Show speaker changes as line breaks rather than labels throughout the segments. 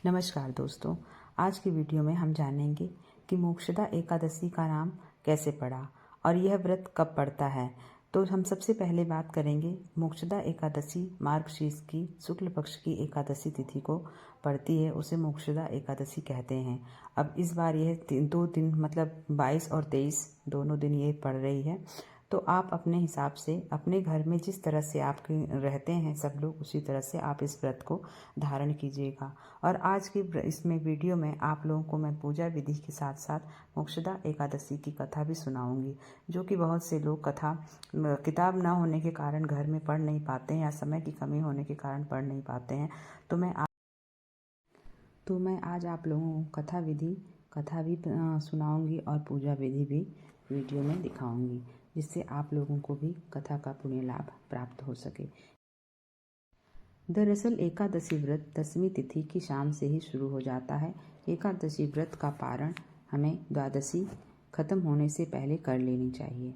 नमस्कार दोस्तों, आज की वीडियो में हम जानेंगे कि मोक्षदा एकादशी का नाम कैसे पड़ा और यह व्रत कब पड़ता है। तो हम सबसे पहले बात करेंगे मोक्षदा एकादशी मार्गशीर्ष की शुक्ल पक्ष की एकादशी तिथि को पड़ती है, उसे मोक्षदा एकादशी कहते हैं। अब इस बार यह 2 दिन मतलब 22 और 23 दोनों दिन ये पड़ रही है। तो आप अपने हिसाब से अपने घर में जिस तरह से आपके रहते हैं सब लोग, उसी तरह से आप इस व्रत को धारण कीजिएगा। और आज की इसमें वीडियो में आप लोगों को मैं पूजा विधि के साथ साथ मोक्षदा एकादशी की कथा भी सुनाऊंगी, जो कि बहुत से लोग कथा किताब ना होने के कारण घर में पढ़ नहीं पाते हैं या समय की कमी होने के कारण पढ़ नहीं पाते हैं। तो मैं आज आप लोगों को कथा भी सुनाऊंगी और पूजा विधि भी वीडियो में दिखाऊंगी, जिससे आप लोगों को भी कथा का पुण्य लाभ प्राप्त हो सके। दरअसल एकादशी व्रत 10वीं तिथि की शाम से ही शुरू हो जाता है। एकादशी व्रत का पारण हमें द्वादशी खत्म होने से पहले कर लेनी चाहिए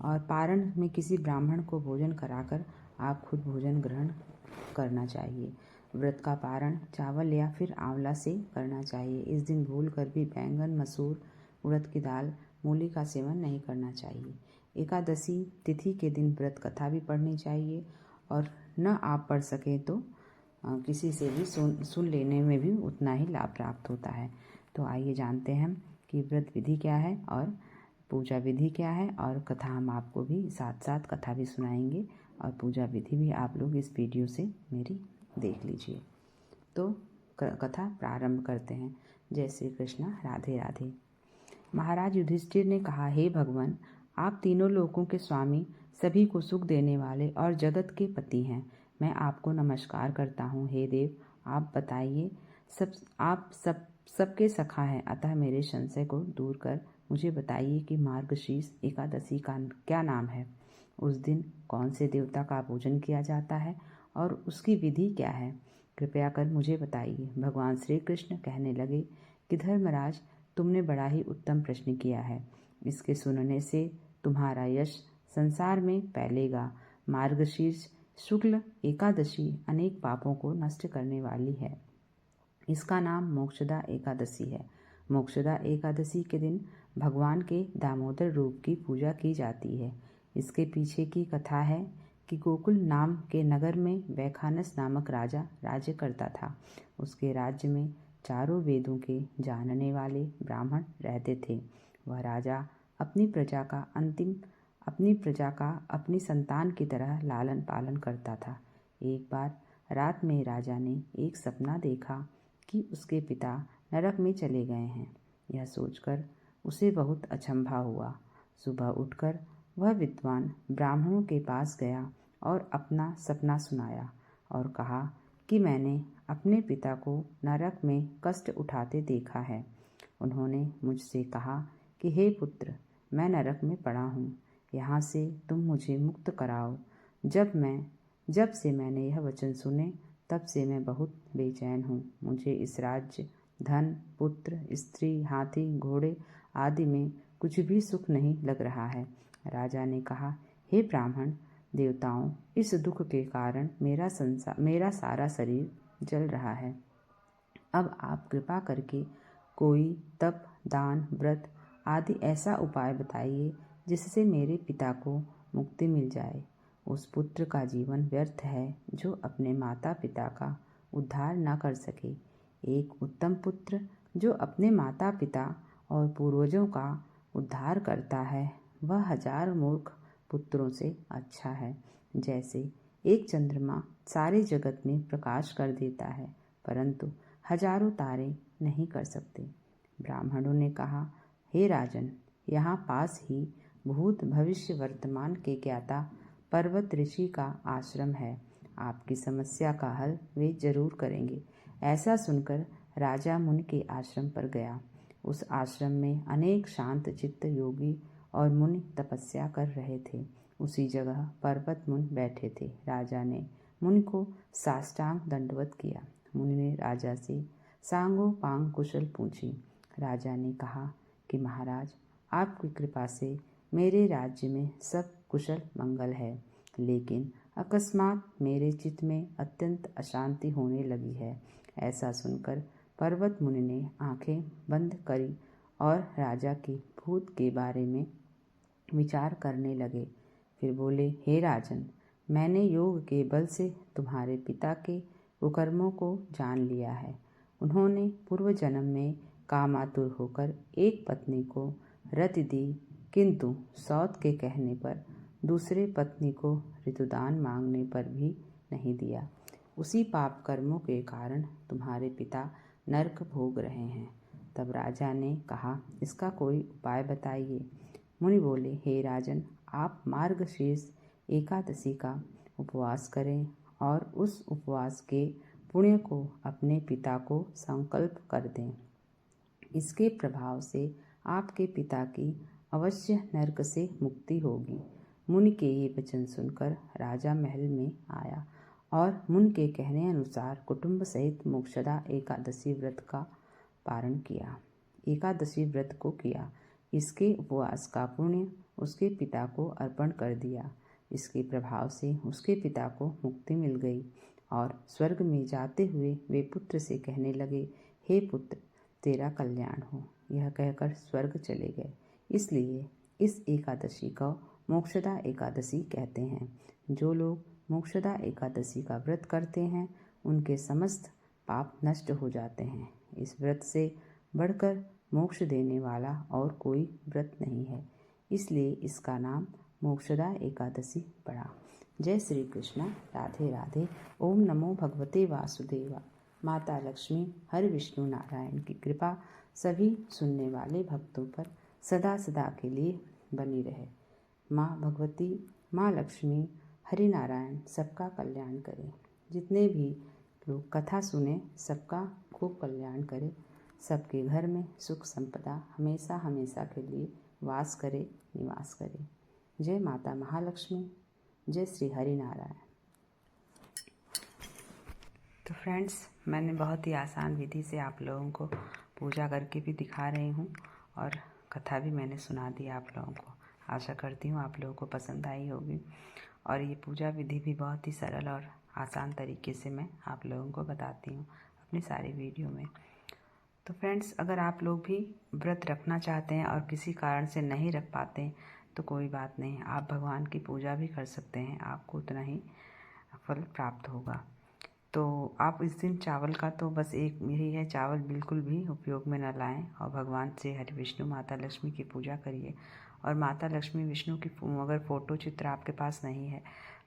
और पारण में किसी ब्राह्मण को भोजन कराकर आप खुद भोजन ग्रहण करना चाहिए। व्रत का पारण चावल या फिर आंवला से करना चाहिए। इस दिन भूल कर भी बैंगन, मसूर, उड़द की दाल, मूली का सेवन नहीं करना चाहिए। एकादशी तिथि के दिन व्रत कथा भी पढ़नी चाहिए और न आप पढ़ सकें तो किसी से भी सुन लेने में भी उतना ही लाभ प्राप्त होता है। तो आइए जानते हैं कि व्रत विधि क्या है और पूजा विधि क्या है, और कथा हम आपको भी साथ साथ कथा भी सुनाएंगे और पूजा विधि भी आप लोग इस वीडियो से मेरी देख लीजिए। तो कथा प्रारंभ करते हैं। जय श्री कृष्णा, राधे राधे। महाराज युधिष्ठिर ने कहा, हे भगवान, आप तीनों लोकों के स्वामी, सभी को सुख देने वाले और जगत के पति हैं। मैं आपको नमस्कार करता हूँ। हे देव, आप बताइए, आप सबके सखा हैं, अतः मेरे संशय को दूर कर मुझे बताइए कि मार्गशीर्ष एकादशी का क्या नाम है। उस दिन कौन से देवता का पूजन किया जाता है और उसकी विधि क्या है, कृपया कर मुझे बताइए। भगवान श्री कृष्ण कहने लगे कि धर्मराज, तुमने बड़ा ही उत्तम प्रश्न किया है। इसके सुनने से तुम्हारा यश संसार में फैलेगा। मार्गशीर्ष शुक्ल एकादशी अनेक पापों को नष्ट करने वाली है। इसका नाम मोक्षदा एकादशी है। मोक्षदा एकादशी के दिन भगवान के दामोदर रूप की पूजा की जाती है। इसके पीछे की कथा है कि गोकुल नाम के नगर में वैखानस नामक राजा राज्य करता था। उसके राज्य में चारों वेदों के जानने वाले ब्राह्मण रहते थे। वह राजा अपनी प्रजा का अपनी संतान की तरह लालन पालन करता था। एक बार रात में राजा ने एक सपना देखा कि उसके पिता नरक में चले गए हैं। यह सोचकर उसे बहुत अचंभा हुआ। सुबह उठकर वह विद्वान ब्राह्मणों के पास गया और अपना सपना सुनाया और कहा कि मैंने अपने पिता को नरक में कष्ट उठाते देखा है। उन्होंने मुझसे कहा कि हे पुत्र, मैं नरक में पड़ा हूँ, यहाँ से तुम मुझे मुक्त कराओ। जब से मैंने यह वचन सुने तब से मैं बहुत बेचैन हूँ। मुझे इस राज्य, धन, पुत्र, स्त्री, हाथी, घोड़े आदि में कुछ भी सुख नहीं लग रहा है। राजा ने कहा, हे ब्राह्मण, देवताओं, इस दुख के कारण मेरा सारा शरीर जल रहा है। अब आप कृपा करके कोई तप, दान, व्रत आदि ऐसा उपाय बताइए जिससे मेरे पिता को मुक्ति मिल जाए। उस पुत्र का जीवन व्यर्थ है जो अपने माता पिता का उद्धार न कर सके। एक उत्तम पुत्र जो अपने माता पिता और पूर्वजों का उद्धार करता है, वह 1000 मूर्ख पुत्रों से अच्छा है। जैसे एक चंद्रमा सारे जगत में प्रकाश कर देता है, परंतु हजारों तारे नहीं कर सकते। ब्राह्मणों ने कहा, हे राजन, यहाँ पास ही भूत भविष्य वर्तमान के ज्ञाता पर्वत ऋषि का आश्रम है। आपकी समस्या का हल वे जरूर करेंगे। ऐसा सुनकर राजा मुनि के आश्रम पर गया। उस आश्रम में अनेक शांत चित्त योगी और मुनि तपस्या कर रहे थे। उसी जगह पर्वत मुनि बैठे थे। राजा ने मुनि को साष्टांग दंडवत किया। मुनि ने राजा से सांगो पांग कुशल पूछी। राजा ने कहा कि महाराज, आपकी कृपा से मेरे राज्य में सब कुशल मंगल है, लेकिन अकस्मात मेरे चित्त में अत्यंत अशांति होने लगी है। ऐसा सुनकर पर्वत मुनि ने आंखें बंद करी और राजा की भूत के बारे में विचार करने लगे। फिर बोले, हे राजन, मैंने योग के बल से तुम्हारे पिता के कुकर्मों को जान लिया है। उन्होंने पूर्व जन्म में कामातुर होकर एक पत्नी को रति दी, किंतु सौत के कहने पर दूसरे पत्नी को ऋतुदान मांगने पर भी नहीं दिया। उसी पाप कर्मों के कारण तुम्हारे पिता नरक भोग रहे हैं। तब राजा ने कहा, इसका कोई उपाय बताइए। मुनि बोले, हे राजन, आप मार्गशीर्ष एकादशी का उपवास करें और उस उपवास के पुण्य को अपने पिता को संकल्प कर दें। इसके प्रभाव से आपके पिता की अवश्य नरक से मुक्ति होगी। मुनि के ये वचन सुनकर राजा महल में आया और मुनि के कहने अनुसार कुटुंब सहित मोक्षदा एकादशी व्रत का पारण किया। एकादशी व्रत को किया। इसके उपवास का पुण्य उसके पिता को अर्पण कर दिया। इसके प्रभाव से उसके पिता को मुक्ति मिल गई और स्वर्ग में जाते हुए वे पुत्र से कहने लगे, हे पुत्र, तेरा कल्याण हो। यह कहकर स्वर्ग चले गए। इसलिए इस एकादशी को मोक्षदा एकादशी कहते हैं। जो लोग मोक्षदा एकादशी का व्रत करते हैं उनके समस्त पाप नष्ट हो जाते हैं। इस व्रत से बढ़कर मोक्ष देने वाला और कोई व्रत नहीं है, इसलिए इसका नाम मोक्षदा एकादशी पड़ा। जय श्री कृष्ण। राधे राधे। ओम नमो भगवते वासुदेवा। माता लक्ष्मी, हरि विष्णु नारायण की कृपा सभी सुनने वाले भक्तों पर सदा सदा के लिए बनी रहे। माँ भगवती, माँ लक्ष्मी, हरि नारायण सबका कल्याण करें। जितने भी लोग कथा सुने सबका खूब कल्याण करे। सबके घर में सुख संपदा हमेशा हमेशा के लिए वास करे, निवास करे। जय माता महालक्ष्मी। जय श्री हरि नारायण। तो फ्रेंड्स, मैंने बहुत ही आसान विधि से आप लोगों को पूजा करके भी दिखा रही हूँ और कथा भी मैंने सुना दी आप लोगों को। आशा करती हूँ आप लोगों को पसंद आई होगी। और ये पूजा विधि भी बहुत ही सरल और आसान तरीके से मैं आप लोगों को बताती हूँ अपनी सारी वीडियो में। तो फ्रेंड्स, अगर आप लोग भी व्रत रखना चाहते हैं और किसी कारण से नहीं रख पाते तो कोई बात नहीं, आप भगवान की पूजा भी कर सकते हैं, आपको उतना ही फल प्राप्त होगा। तो आप इस दिन चावल का तो बस एक यही है, चावल बिल्कुल भी उपयोग में न लाएं और भगवान से हरि विष्णु माता लक्ष्मी की पूजा करिए। और माता लक्ष्मी विष्णु की अगर फ़ोटो चित्र आपके पास नहीं है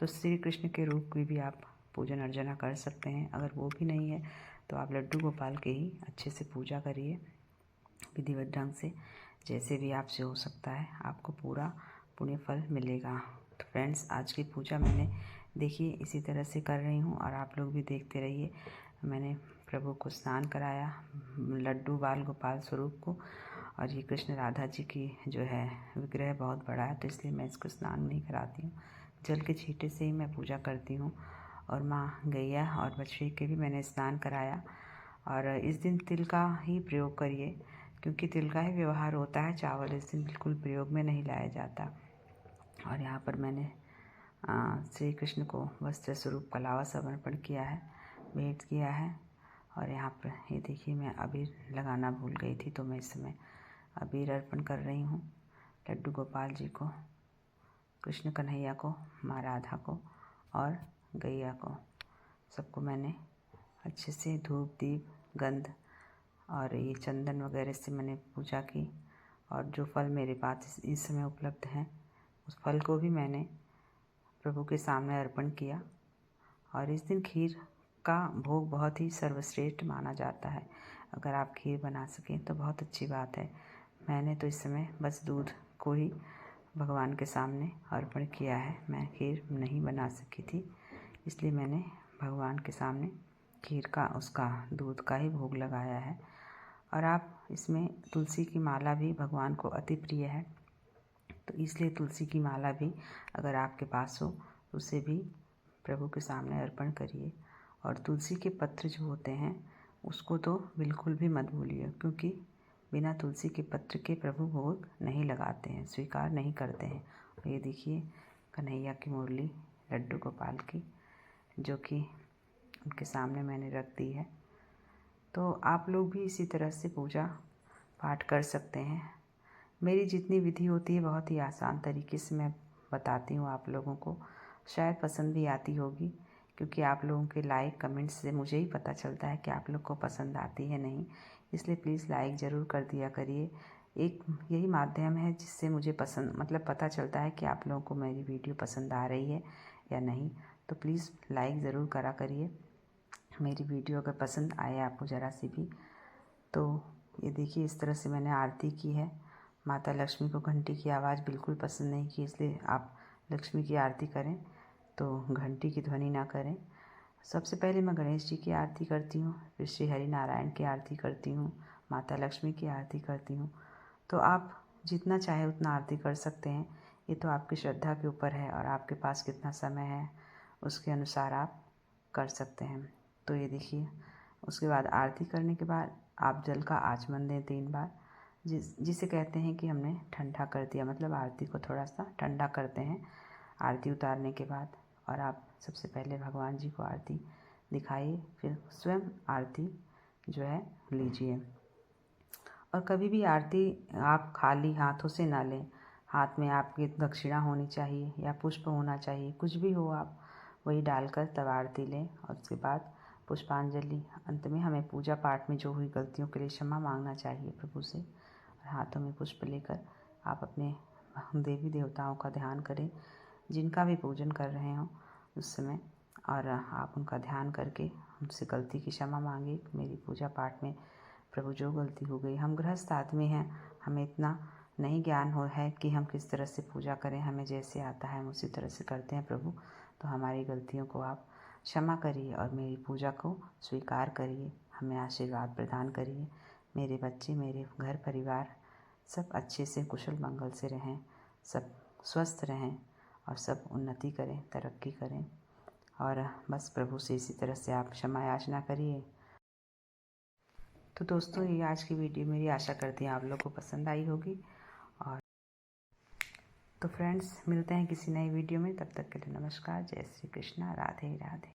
तो श्री कृष्ण के रूप की भी आप पूजन अर्चना कर सकते हैं। अगर वो भी नहीं है तो आप लड्डू गोपाल के ही अच्छे से पूजा करिए विधिवत ढंग से। जैसे भी आपसे हो सकता है आपको पूरा पुण्य फल मिलेगा। तो फ्रेंड्स, आज की पूजा मैंने देखिए इसी तरह से कर रही हूँ और आप लोग भी देखते रहिए। मैंने प्रभु को स्नान कराया, लड्डू बाल गोपाल स्वरूप को। और ये कृष्ण राधा जी की जो है विग्रह बहुत बड़ा है तो इसलिए मैं इसको स्नान नहीं कराती हूँ, जल के छींटे से ही मैं पूजा करती हूँ। और माँ गैया और बछड़ी के भी मैंने स्नान कराया। और इस दिन तिल का ही प्रयोग करिए क्योंकि तिल का ही व्यवहार होता है, चावल इस दिन बिल्कुल प्रयोग में नहीं लाया जाता। और यहाँ पर मैंने श्री कृष्ण को वस्त्र स्वरूप कलावा समर्पण किया है, भेंट किया है। और यहाँ पर ये देखिए, मैं अबीर लगाना भूल गई थी तो मैं इस समय अबीर अर्पण कर रही हूँ लड्डू गोपाल जी को, कृष्ण कन्हैया को, माँ राधा को और गैया को। सबको मैंने अच्छे से धूप दीप गंध और ये चंदन वगैरह से मैंने पूजा की। और जो फल मेरे पास इस समय उपलब्ध हैं उस फल को भी मैंने प्रभु के सामने अर्पण किया। और इस दिन खीर का भोग बहुत ही सर्वश्रेष्ठ माना जाता है। अगर आप खीर बना सकें तो बहुत अच्छी बात है। मैंने तो इस समय बस दूध को ही भगवान के सामने अर्पण किया है। मैं खीर नहीं बना सकी थी, इसलिए मैंने भगवान के सामने खीर का उसका दूध का ही भोग लगाया है। और आप इसमें तुलसी की माला भी भगवान को अति प्रिय है, तो इसलिए तुलसी की माला भी अगर आपके पास हो तो उसे भी प्रभु के सामने अर्पण करिए। और तुलसी के पत्र जो होते हैं उसको तो बिल्कुल भी मत भूलिए, क्योंकि बिना तुलसी के पत्र के प्रभु भोग नहीं लगाते हैं, स्वीकार नहीं करते हैं। और ये देखिए कन्हैया की मुरली लड्डू गोपाल की, जो कि उनके सामने मैंने रख दी है। तो आप लोग भी इसी तरह से पूजा पाठ कर सकते हैं। मेरी जितनी विधि होती है बहुत ही आसान तरीके से मैं बताती हूँ आप लोगों को, शायद पसंद भी आती होगी, क्योंकि आप लोगों के लाइक कमेंट्स से मुझे ही पता चलता है कि आप लोग को पसंद आती है नहीं। इसलिए प्लीज़ लाइक ज़रूर कर दिया करिए। एक यही माध्यम है जिससे मुझे पता चलता है कि आप लोगों को मेरी वीडियो पसंद आ रही है या नहीं। तो प्लीज़ लाइक ज़रूर करा करिए मेरी वीडियो अगर पसंद आए आपको ज़रा सी भी। तो ये देखिए इस तरह से मैंने आरती की है। माता लक्ष्मी को घंटी की आवाज़ बिल्कुल पसंद नहीं की, इसलिए आप लक्ष्मी की आरती करें तो घंटी की ध्वनि ना करें। सबसे पहले मैं गणेश जी की आरती करती हूँ, फिर श्री हरि नारायण की आरती करती हूँ, माता लक्ष्मी की आरती करती हूँ। तो आप जितना चाहे उतना आरती कर सकते हैं, ये तो आपकी श्रद्धा के ऊपर है और आपके पास कितना समय है उसके अनुसार आप कर सकते हैं। तो ये देखिए उसके बाद आरती करने के बाद आप जल का आचमन दें 3 बार, जिसे कहते हैं कि हमने ठंडा कर दिया, मतलब आरती को थोड़ा सा ठंडा करते हैं आरती उतारने के बाद। और आप सबसे पहले भगवान जी को आरती दिखाइए, फिर स्वयं आरती जो है लीजिए। और कभी भी आरती आप खाली हाथों से ना लें, हाथ में आपकी दक्षिणा होनी चाहिए या पुष्प होना चाहिए, कुछ भी हो आप वही डालकर तब आरती लें। और उसके बाद पुष्पांजलि, अंत में हमें पूजा पाठ में जो हुई गलतियों के लिए क्षमा मांगना चाहिए प्रभु से। और हाथों में पुष्प लेकर आप अपने देवी देवताओं का ध्यान करें, जिनका भी पूजन कर रहे हों उस समय, और आप उनका ध्यान करके उनसे गलती की क्षमा मांगे। मेरी पूजा पाठ में प्रभु जो गलती हो गई, हम गृहस्थ आदमी हैं, हमें इतना नहीं ज्ञान हो है कि हम किस तरह से पूजा करें, हमें जैसे आता है हम उसी तरह से करते हैं प्रभु। तो हमारी गलतियों को आप क्षमा करिए और मेरी पूजा को स्वीकार करिए, हमें आशीर्वाद प्रदान करिए। मेरे बच्चे, मेरे घर परिवार सब अच्छे से कुशल मंगल से रहें, सब स्वस्थ रहें और सब उन्नति करें, तरक्की करें। और बस प्रभु से इसी तरह से आप क्षमा याचना करिए। तो दोस्तों ये आज की वीडियो मेरी आशा करती हैं आप लोग को पसंद आई होगी। और तो फ्रेंड्स मिलते हैं किसी नई वीडियो में, तब तक के लिए नमस्कार, जय श्री कृष्णा, राधे राधे।